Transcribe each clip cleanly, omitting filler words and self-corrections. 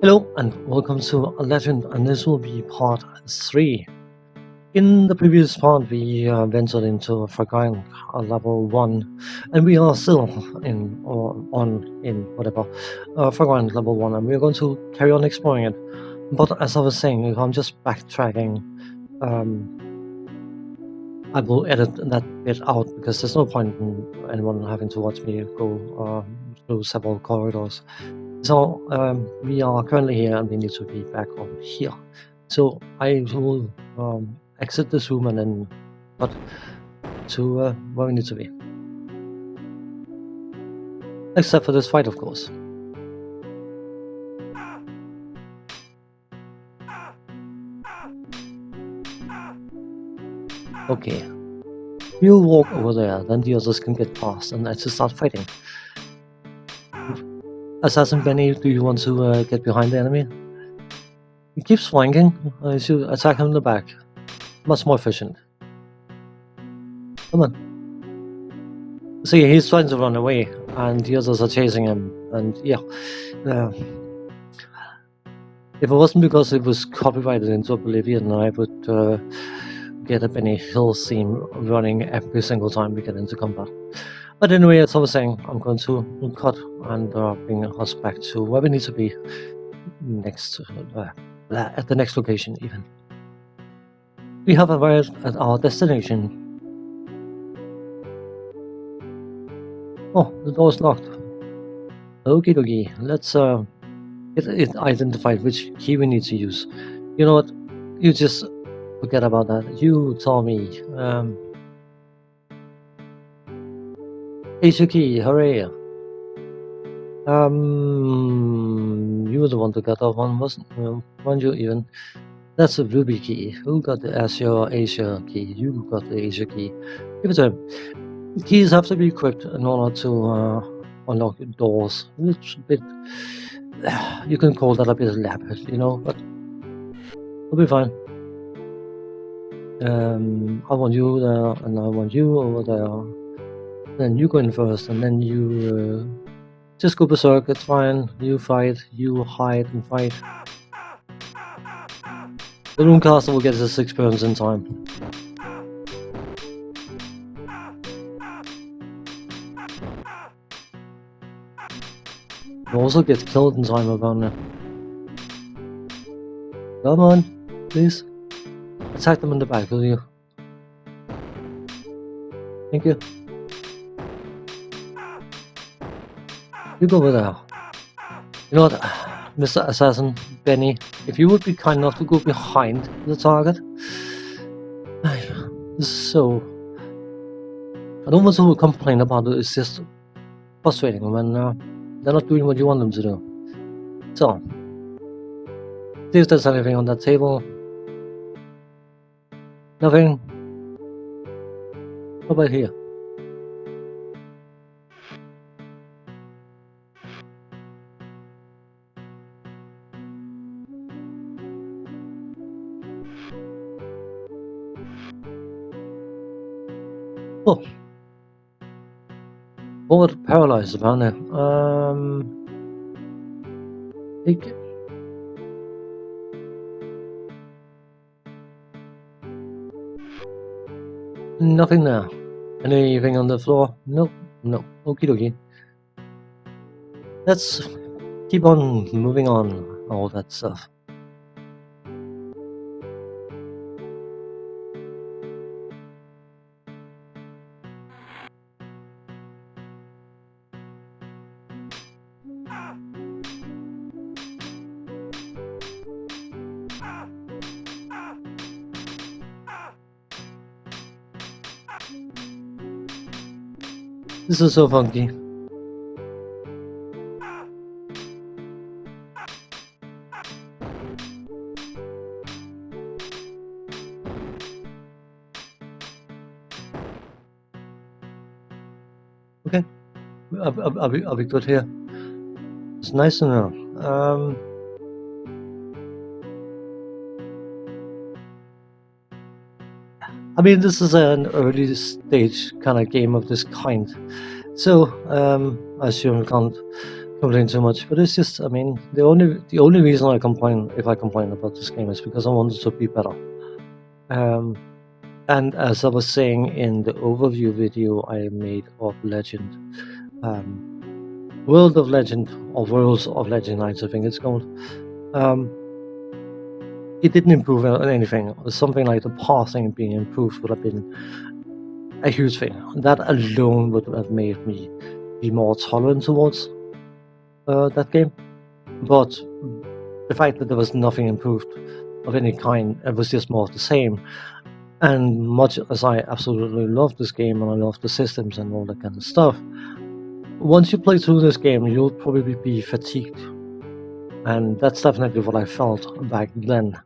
Hello and welcome to A Legend, and this will be part 3. In the previous part we ventured into Forgotten level 1, and we are still in or on in whatever Forgotten level 1, and we are going to carry on exploring it. But as I was saying, if I'm just backtracking, I will edit that bit out because there's no point in anyone having to watch me go through several corridors. So we are currently here and we need to be back over here. So I will exit this room and then cut to where we need to be. Except for this fight, of course. Okay. You walk over there, then the others can get past and let's just start fighting. Assassin Benny, do you want to get behind the enemy? He keeps flanking. I should attack him in the back. Much more efficient. Come on. See, he's trying to run away, and the others are chasing him. And yeah, if it wasn't because it was copyrighted into oblivion, I would get a Benny Hill theme running every single time we get into combat. But anyway, as I was saying, I'm going to cut and bring us back to where we need to be next, at the next location even. We have arrived at our destination. Oh, the door's locked. Okie dokie, let's get it identified which key we need to use. You know what? You just forget about that. You tell me. Asia key, hooray! You were the one to get that one, weren't you even? That's a ruby key. Who got the Asia key? You got the Asia key. Give it to him. Keys have to be equipped in order to unlock doors. It's a bit. You can call that a bit elaborate, you know, but it'll be fine. I want you there, and I want you over there. Then you go in first, and then you just go berserk. It's fine. You fight, you hide and fight. The Runecaster will get his experience in time. You also get killed in time apparently. Come on, please. Attack them in the back, will you? Thank you. You go over there. You know what, Mr. Assassin, Benny, if you would be kind enough to go behind the target. This is so... I don't want to complain about it, it's just frustrating when they're not doing what you want them to do. So, see if there's anything on that table. Nothing. What about here? Oh. Forward paralyzed apparently. Nothing there. Anything on the floor? Nope. No. Okie dokie. Let's keep on moving on, all that stuff. This is so funky. Okay, I'll be good here. It's nice to know. I mean, this is an early stage kind of game of this kind, so I assume we can't complain too much, but it's just, I mean, the only reason I complain, if I complain about this game, is because I want it to be better. And as I was saying in the overview video I made of Legend, World of Legend, or Worlds of Legend, I think it's called, it didn't improve anything. Something like the parsing being improved would have been a huge thing. That alone would have made me be more tolerant towards that game. But the fact that there was nothing improved of any kind, it was just more of the same. And much as I absolutely love this game and I love the systems and all that kind of stuff, once you play through this game, you'll probably be fatigued. And that's definitely what I felt back then.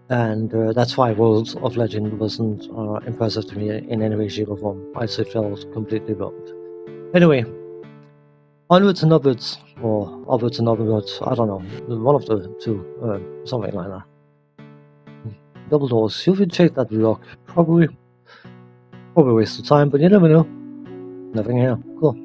And that's why Worlds of Legend wasn't impressive to me in any way, shape, or form. I just felt completely wronged. Anyway, onwards and upwards, or upwards and upwards, I don't know, one of the two, something like that. Double doors, you should check that rock. Probably waste of time, but you never know. Nothing here. Cool.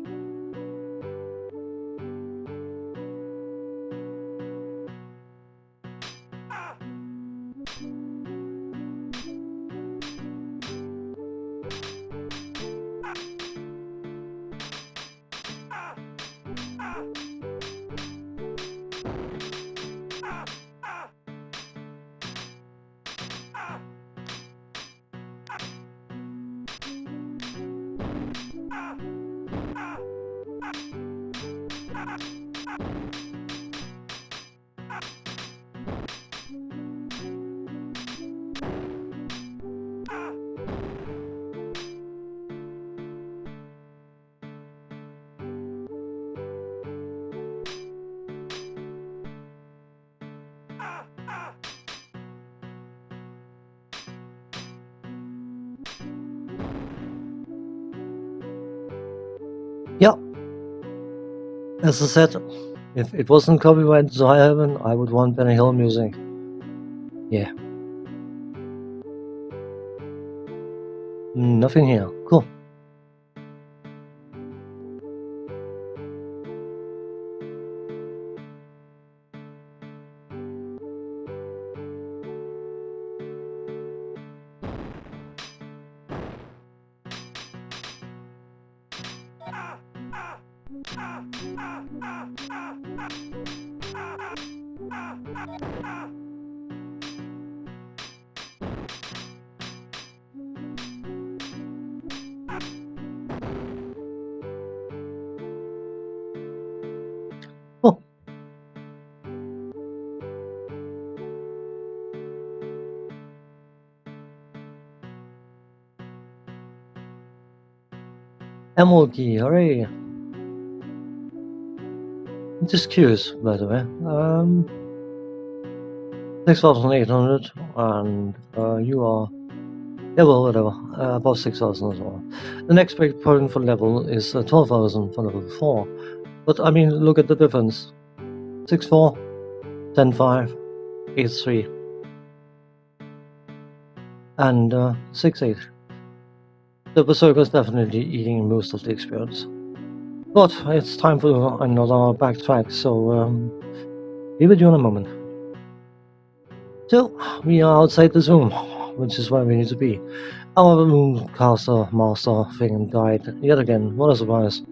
Yeah, as I said, if it wasn't copyrighted to High Heaven, I would want Benny Hill music. Yeah. Nothing here. Cool. Oh. Emerald key, hooray! I'm just curious, by the way. 6,800, and you are, yeah, well, whatever, about 6,000 as well. The next break point for level is 12,000 for level 4. But I mean, look at the difference: 6.4, 10.5, 8.3, and 6.8. The Berserker is definitely eating most of the experience. But it's time for another backtrack, so be with you in a moment. So, we are outside this room, which is where we need to be. Our Mooncaster Master thing died yet again, what a surprise.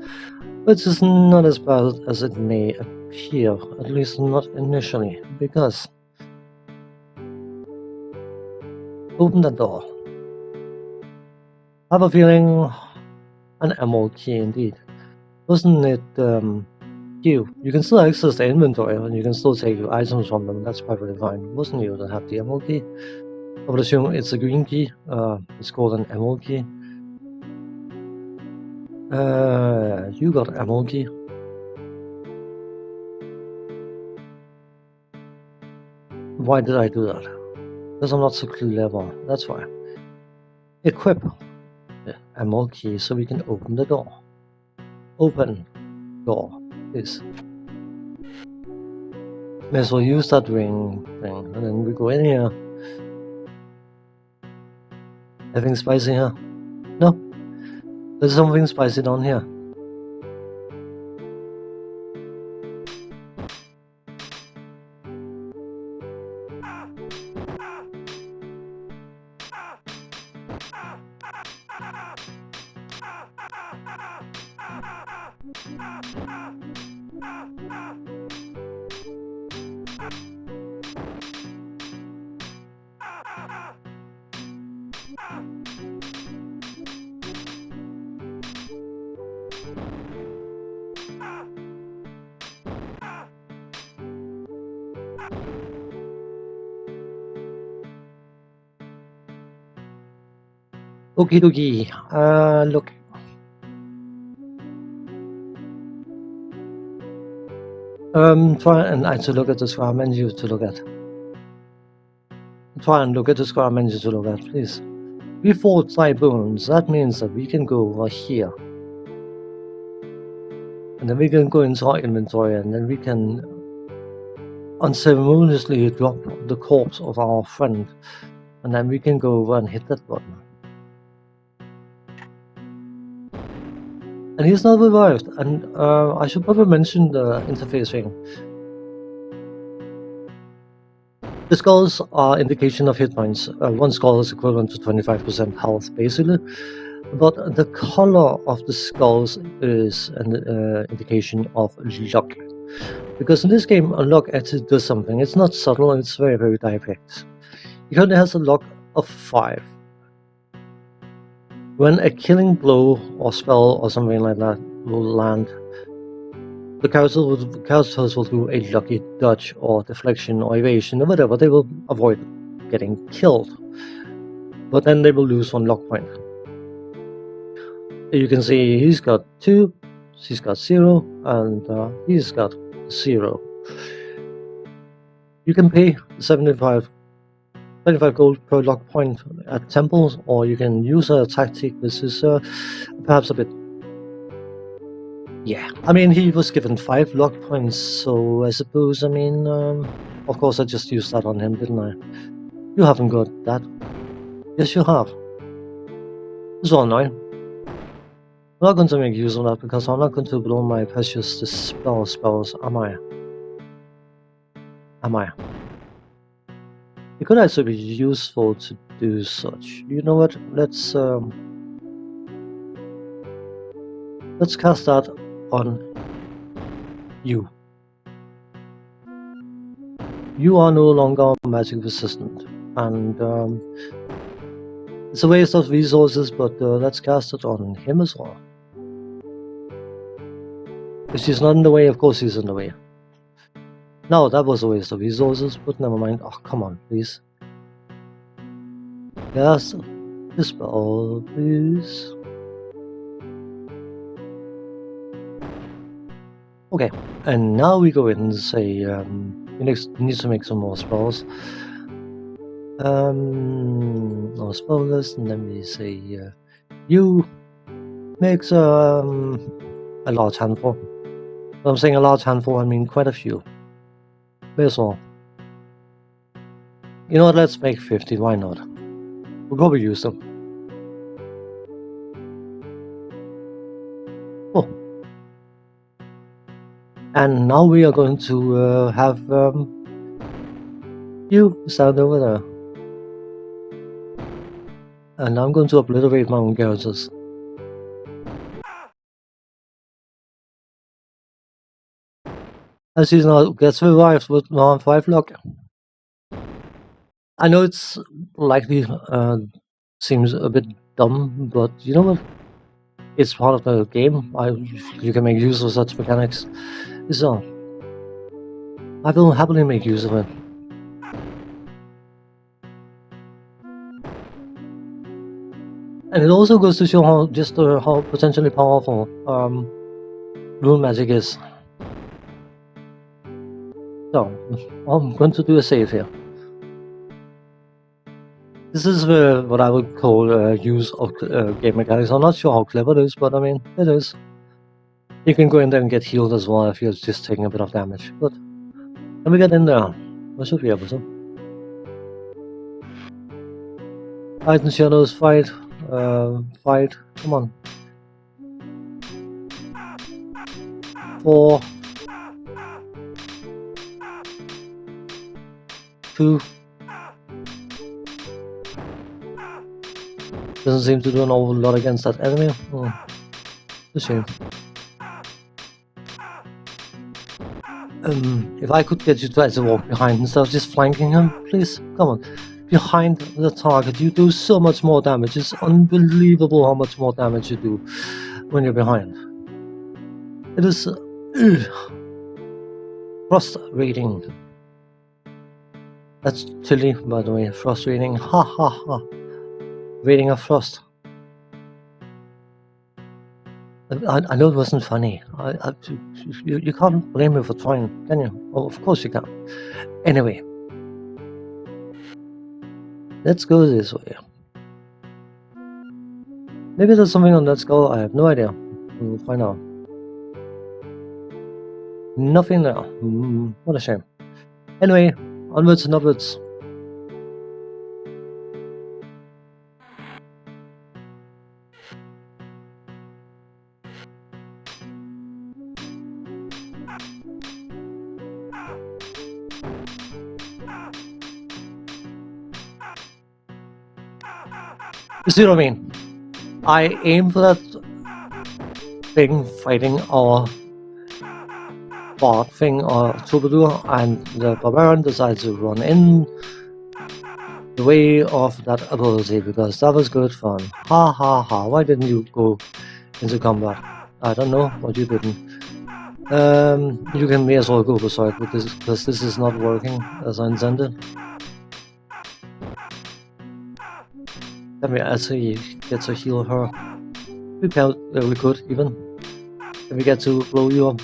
Which is not as bad as it may appear, at least not initially, because... Open the door. I have a feeling an emerald key indeed. Wasn't it you can still access the inventory and you can still take items from them, that's perfectly fine. Wasn't you that have the emerald key? I would assume it's a green key. It's called an emerald key. You got an emerald key. Why did I do that? Because I'm not so clever, that's why. Equip the emerald key so we can open the door. Open door, please. May as well use that ring thing, and then we go in here. Anything spicy here? No? There's something spicy down here. Okie dokie. Look. Try and actually look at the square menu to look at. Try and look at the square menu to look at, please. We fought Typhoons. That means that we can go over here. And then we can go into our inventory, and then we can unceremoniously drop the corpse of our friend. And then we can go over and hit that button. And he's not revived. And I should probably mention the interface thing. The skulls are indication of hit points. One skull is equivalent to 25% health, basically. But the color of the skulls is an indication of luck. Because in this game, a luck actually does something. It's not subtle, it's very, very direct. He currently has a luck of 5. When a killing blow or spell or something like that will land, the characters will do a lucky dodge or deflection or evasion or whatever. They will avoid getting killed. But then they will lose 1 luck point. You can see he's got 2, he's got 0, and he's got 0. You can pay 25 gold per luck point at temples, or you can use a tactic which is perhaps a bit... Yeah, I mean, he was given 5 luck points, so I suppose, I mean, of course I just used that on him, didn't I? You haven't got that. Yes, you have. It's all annoying. I'm not going to make use of that because I'm not going to blow my precious spells, am I? Am I? It could actually be useful to do such. You know what? Let's cast that on you. You are no longer magic resistant, and it's a waste of resources, but let's cast it on him as well. If he's not in the way, of course he's in the way. No, that was a waste of resources, but never mind. Oh, come on, please. Yes, dispel, please. Okay, and now we go in and say, we need to make some more spells. Our spell list, and then we say, you makes a large handful. When I'm saying a large handful, I mean quite a few. That's all. You know what, let's make 50, why not? We'll probably use them. Oh. And now we are going to have you stand over there. And I'm going to obliterate my own characters. As he now gets revived with round 5 luck. I know it's likely seems a bit dumb, but you know what? It's part of the game. You can make use of such mechanics. So I will happily make use of it. And it also goes to show how potentially powerful rune magic is. So I'm going to do a save here. This is what I would call use of game mechanics. I'm not sure how clever it is, but I mean, it is. You can go in there and get healed as well if you're just taking a bit of damage. But let me get in there. I should be able to. Fight and shadows, fight. Fight. Come on. 4. 2. Doesn't seem to do an awful lot against that enemy. Oh, a shame. If I could get you to actually walk behind instead of just flanking him, please, come on. Behind the target, you do so much more damage. It's unbelievable how much more damage you do when you're behind. It is frustrating. That's chilly, by the way. Frost reading. Ha ha ha. Reading of frost. I know it wasn't funny. You can't blame me for trying, can you? Oh, of course you can. Anyway, let's go this way. Maybe there's something on that skull. I have no idea. We'll find out. Nothing there. What a shame. Anyway, onwards and upwards. You see what I mean? I aim for that thing fighting our bard thing or troubadour, and the barbarian decides to run in the way of that ability because that was good fun. Ha ha ha. Why didn't you go into combat? I don't know, but you didn't. You can may as well go beside with this because this is not working as I intended. Let me actually get to heal her. We could even. Can we get to blow you up?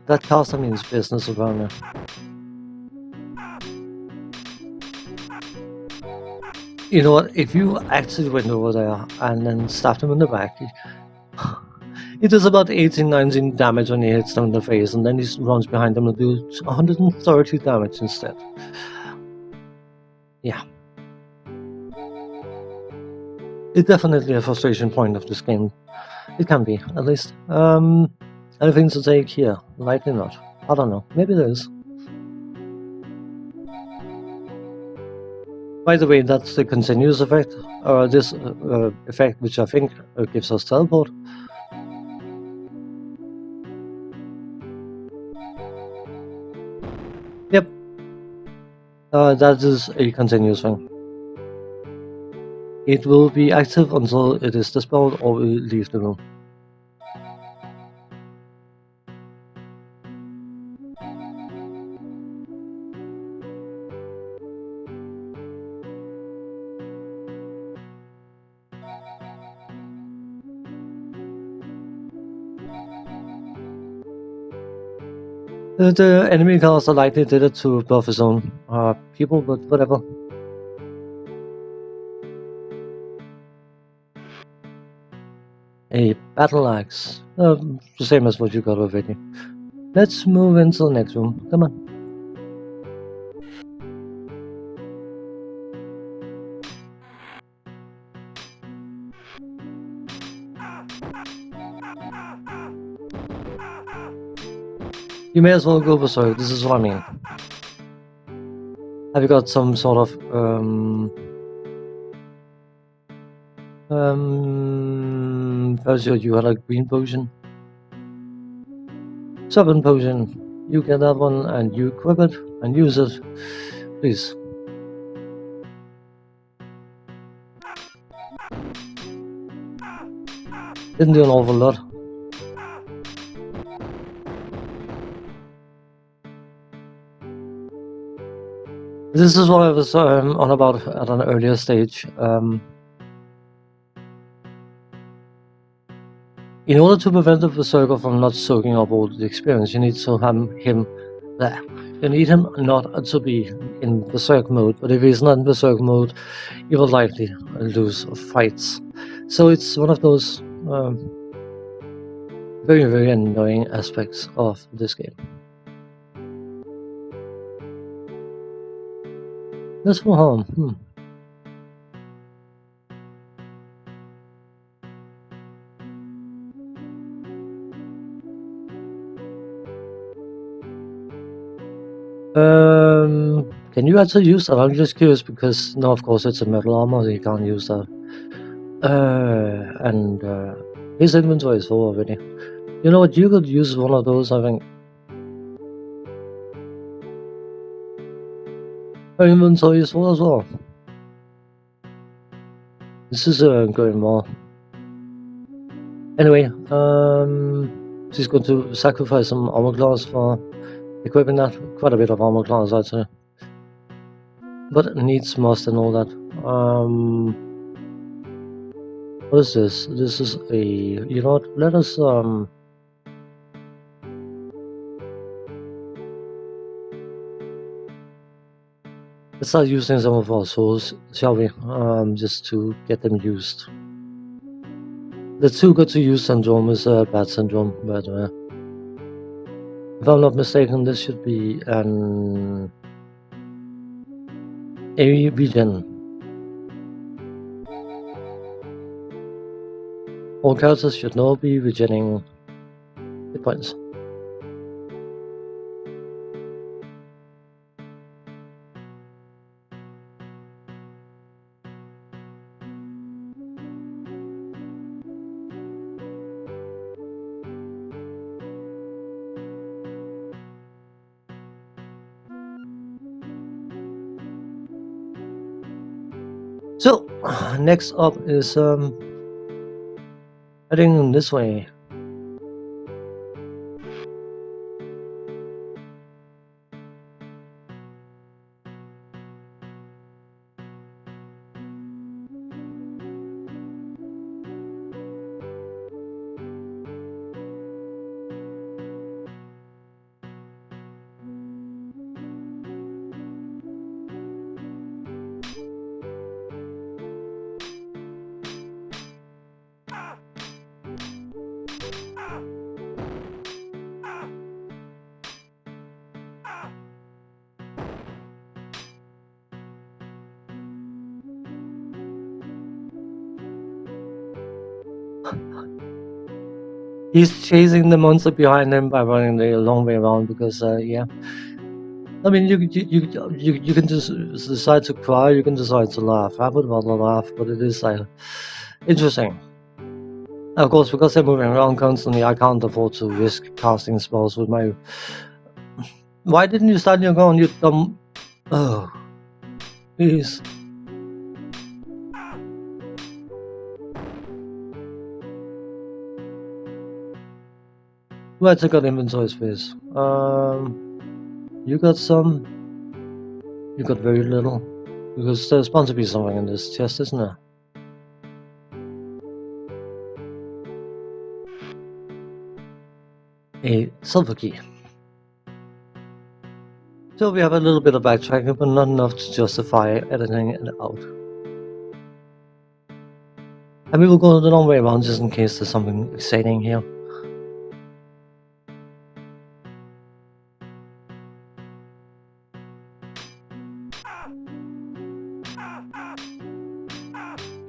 That caster means business around me. You know what? If you actually went over there and then stabbed him in the back, he does about 18-19 damage when he hits them in the face, and then he runs behind them and does 130 damage instead. Yeah. It's definitely a frustration point of this game. It can be, at least. Anything to take here? Likely not. I don't know. Maybe there is. By the way, that's the continuous effect, or this effect, which I think gives us teleport. Yep. That is a continuous thing. It will be active until it is dispelled or we leave the room. The enemy caster likely did it to buff his own people, but whatever. A battle axe. The same as what you got already. Let's move into the next room. Come on. You may as well go berserk. This is what I mean. Have you got some sort of you had a green potion? Serpent potion. You get that one and you equip it and use it. Please. Didn't do an awful lot. This is what I was on about at an earlier stage. In order to prevent the berserker from not soaking up all the experience, you need to have him there. You need him not to be in berserk mode, but if he's not in berserk mode, you will likely lose fights. So it's one of those very, very annoying aspects of this game. That's for home. Can you actually use that? I'm just curious because no, of course it's a metal armor, so you can't use that. And his inventory is full already. You know what? You could use one of those, I think. Her inventory is full as well. This is going well. Anyway, she's going to sacrifice some armor class for equipping that. Quite a bit of armor class, I'd say. But it needs must and all that. What is this? This is a... You know what? Let us... Let's start using some of our souls, shall we? Just to get them used. The too good to use syndrome is a bad syndrome, but if I'm not mistaken, this should be an A regen. All characters should now be regening hit points. So, next up is heading this way. He's chasing the monster behind him by running the long way around because, yeah. I mean, you can just decide to cry, you can decide to laugh. I would rather laugh, but it is interesting. Of course, because they're moving around constantly, I can't afford to risk casting spells with my... Why didn't you stand your ground, you dumb... Oh. Please. Where's I got inventory space? You got some. You got very little. Because there's bound to be something in this chest, isn't there? A silver key. So we have a little bit of backtracking, but not enough to justify editing it out. And we will go the long way around just in case there's something exciting here.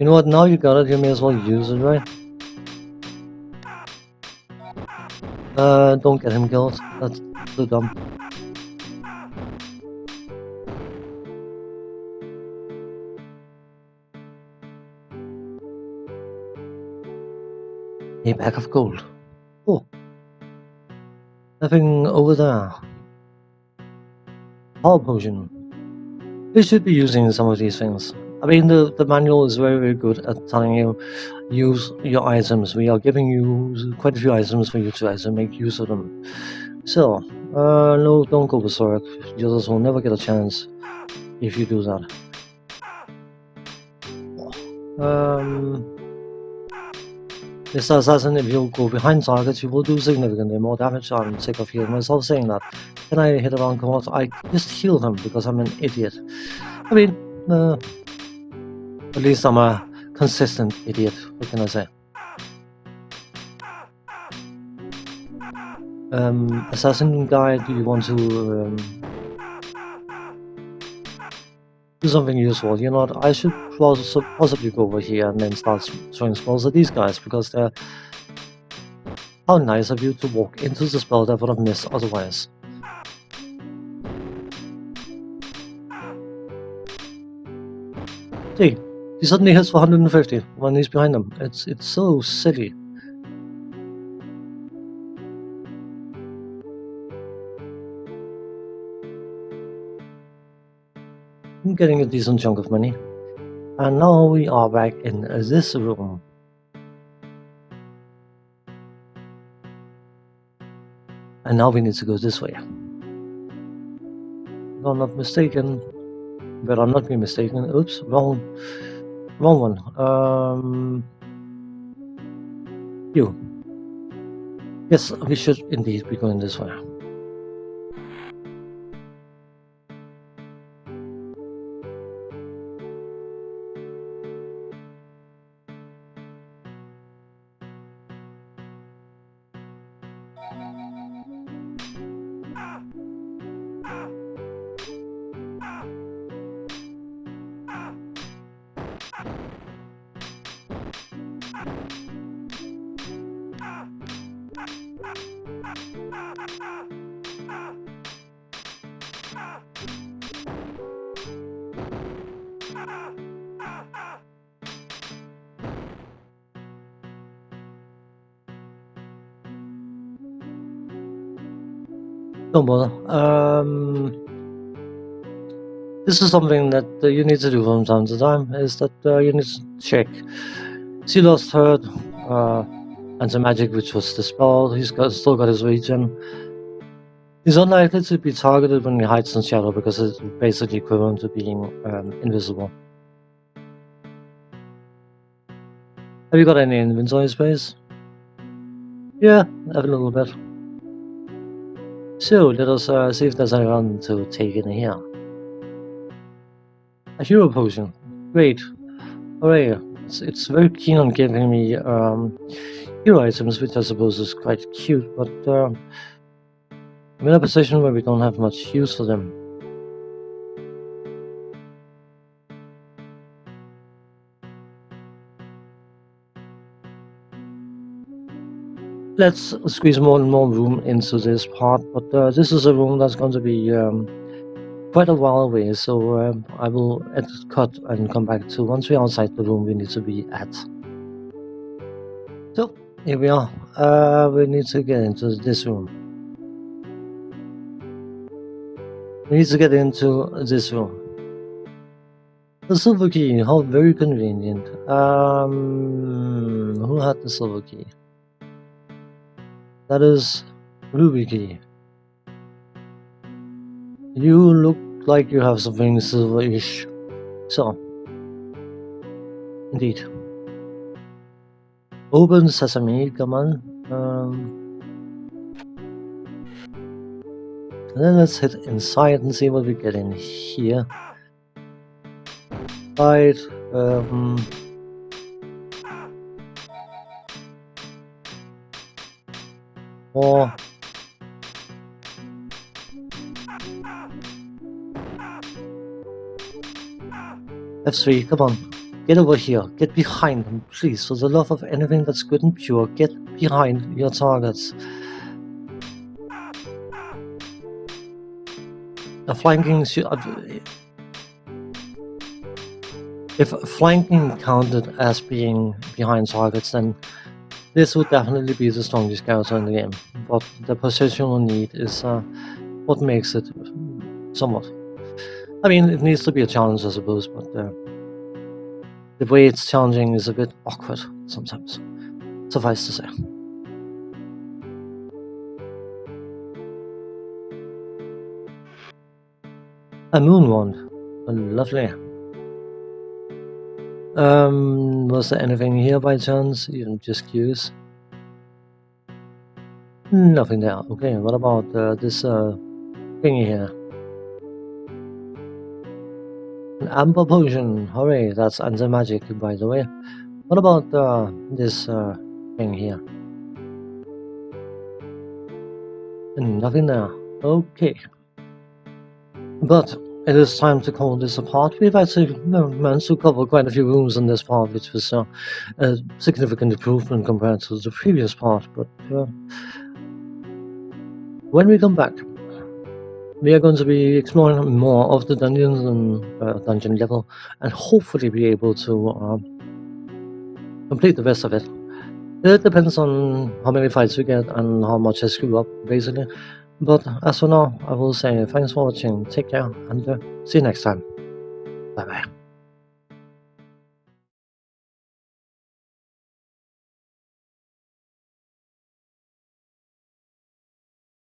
You know what, now you got it, you may as well use it, right? Don't get him killed. That's so dumb. A bag of gold. Oh. Nothing over there. Power potion. We should be using some of these things. I mean, the manual is very, very good at telling you use your items. We are giving you quite a few items for you to actually make use of them. So, no, don't go berserk. You others will never get a chance if you do that. Mr. Assassin, if you go behind targets, you will do significantly more damage. I'm sick of hearing myself saying that. Can I hit around corners? I just heal them because I'm an idiot. I mean, at least I'm a consistent idiot. What can I say? Assassin guy, do you want to do something useful? You know what? I should possibly go over here and then start throwing spells at these guys because they're... How nice of you to walk into the spell that I would have missed otherwise. See, he suddenly hits for 150 when he's behind him. It's so silly. I'm getting a decent chunk of money. And now we are back in this room. And now we need to go this way. If I'm not mistaken, but I'm not being mistaken. Oops, wrong one. You. Yes, we should indeed be going this way. Don't bother. This is something that you need to do from time to time, is that you need to check. She lost her anti-magic, which was the spell. He's still got his regen. He's unlikely to be targeted when he hides in shadow because it's basically equivalent to being invisible. Have you got any inventory space? Yeah, I have a little bit. So let us see if there's anyone to take in here. A hero potion. Great. Hooray. It's very keen on giving me hero items, which I suppose is quite cute, but I'm in a position where we don't have much use for them. Let's squeeze more and more room into this part, but this is a room that's going to be quite a while away, so I will cut and come back to once we're outside the room we need to be at. So, here we are. We need to get into this room. We need to get into this room. The silver key, how very convenient. Who had the silver key? That is ruby key. You look like you have something silverish. So, indeed. Open sesame, come on. And then let's hit inside and see what we get in here. Right. More. F3, come on. Get over here. Get behind them, please. For the love of anything that's good and pure, get behind your targets. The flanking if flanking counted as being behind targets, then this would definitely be the strongest character in the game. But the positional need is what makes it somewhat. I mean, it needs to be a challenge, I suppose, but the way it's challenging is a bit awkward sometimes. Suffice to say. A moon wand. Lovely. Was there anything here by chance? I'm just curious. Nothing there. Okay, what about this thingy here? An amber potion. Hooray, that's anti-magic, by the way. What about this thing here? Nothing there. Okay. But it is time to call this a part. We've actually managed to cover quite a few rooms in this part, which was a significant improvement compared to the previous part. But when we come back, we are going to be exploring more of the dungeons and dungeon level, and hopefully be able to complete the rest of it. It depends on how many fights we get and how much I screw up, basically. But as for now, I will say thanks for watching, take care, and see you next time. Bye bye.